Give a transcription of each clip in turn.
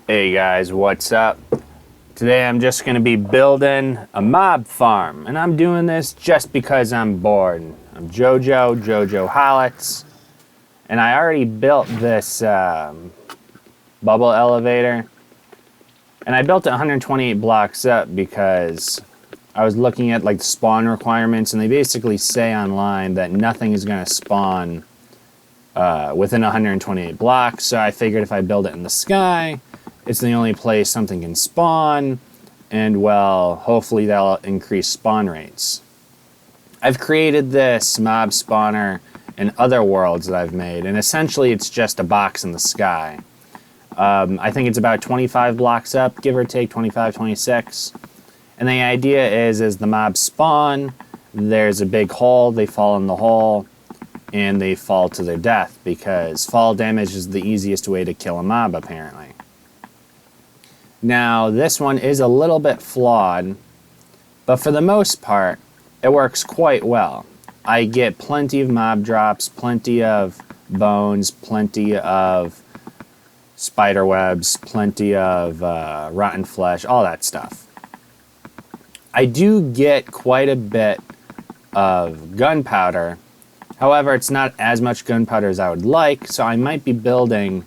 Hey guys, what's up? Today I'm just going to be building a mob farm, and I'm doing this just because I'm bored. I'm Jojo Hollits, and I already built this bubble elevator, and I built it 128 blocks up because I was looking at like the spawn requirements, and they basically say online that nothing is going to spawn within 128 blocks, so I figured if I build it in the sky, it's the only place something can spawn, and well, hopefully that'll increase spawn rates. I've created this mob spawner in other worlds that I've made, and essentially it's just a box in the sky. I think it's about 25 blocks up, give or take 25, 26. And the idea is as the mobs spawn, there's a big hole, they fall in the hole, and they fall to their death, because fall damage is the easiest way to kill a mob, apparently. Now, this one is a little bit flawed, but for the most part, it works quite well. I get plenty of mob drops, plenty of bones, plenty of spider webs, plenty of rotten flesh, all that stuff. I do get quite a bit of gunpowder. However, it's not as much gunpowder as I would like, so I might be building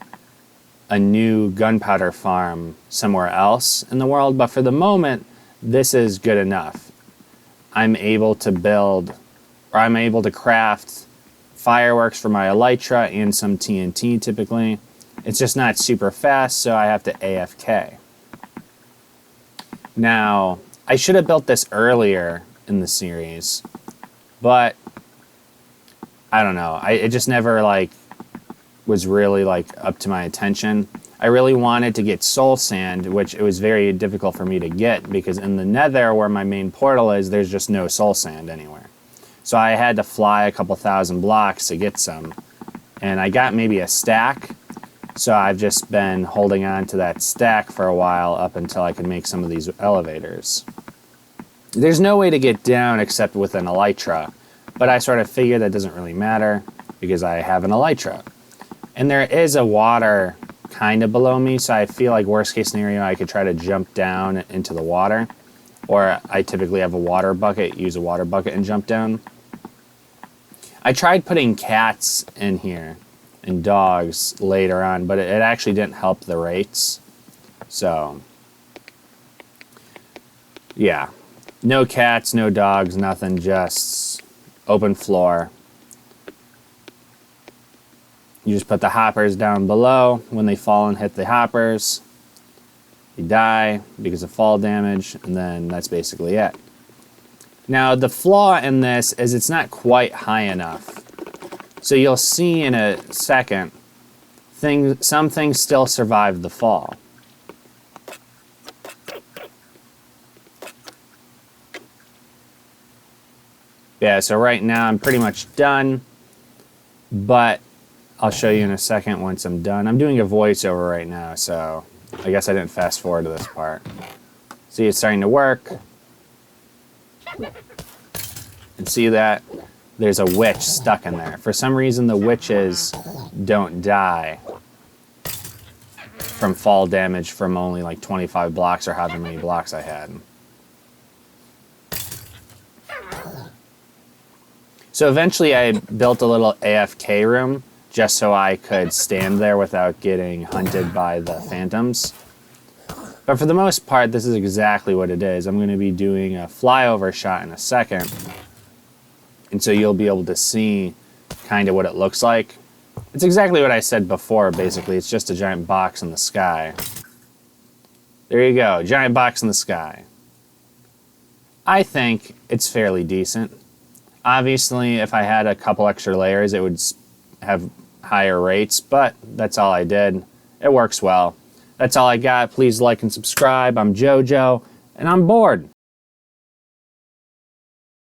a new gunpowder farm somewhere else in the world, but for the moment, this is good enough. I'm able to craft fireworks for my elytra and some TNT typically. It's just not super fast, so I have to AFK. Now, I should have built this earlier in the series, but I don't know. It just never was really up to my attention. I really wanted to get soul sand, which it was very difficult for me to get because in the nether where my main portal is, there's just no soul sand anywhere. So I had to fly a couple thousand blocks to get some. And I got maybe a stack. So I've just been holding on to that stack for a while up until I can make some of these elevators. There's no way to get down except with an elytra, but I sort of figured that doesn't really matter because I have an elytra. And there is a water kind of below me, so I feel like worst case scenario I could try to jump down into the water. Or I typically have a water bucket, use a water bucket and jump down. I tried putting cats in here and dogs later on, but it actually didn't help the rates. So, yeah. No cats, no dogs, nothing, just open floor. You just put the hoppers down below. When they fall and hit the hoppers, they die because of fall damage, and then that's basically it. Now, the flaw in this is it's not quite high enough. So you'll see in a second, some things still survive the fall. Yeah, so right now I'm pretty much done, but I'll show you in a second once I'm done. I'm doing a voiceover right now, so I guess I didn't fast forward to this part. See, it's starting to work. And see that? There's a witch stuck in there. For some reason, the witches don't die from fall damage from only 25 blocks or however many blocks I had. So eventually I built a little AFK room just so I could stand there without getting hunted by the phantoms. But for the most part, this is exactly what it is. I'm going to be doing a flyover shot in a second. And so you'll be able to see kind of what it looks like. It's exactly what I said before, basically. It's just a giant box in the sky. There you go, giant box in the sky. I think it's fairly decent. Obviously, if I had a couple extra layers, it would have higher rates, but that's all I did. It works well. That's all I got. Please like and subscribe. I'm Jojo, and I'm bored.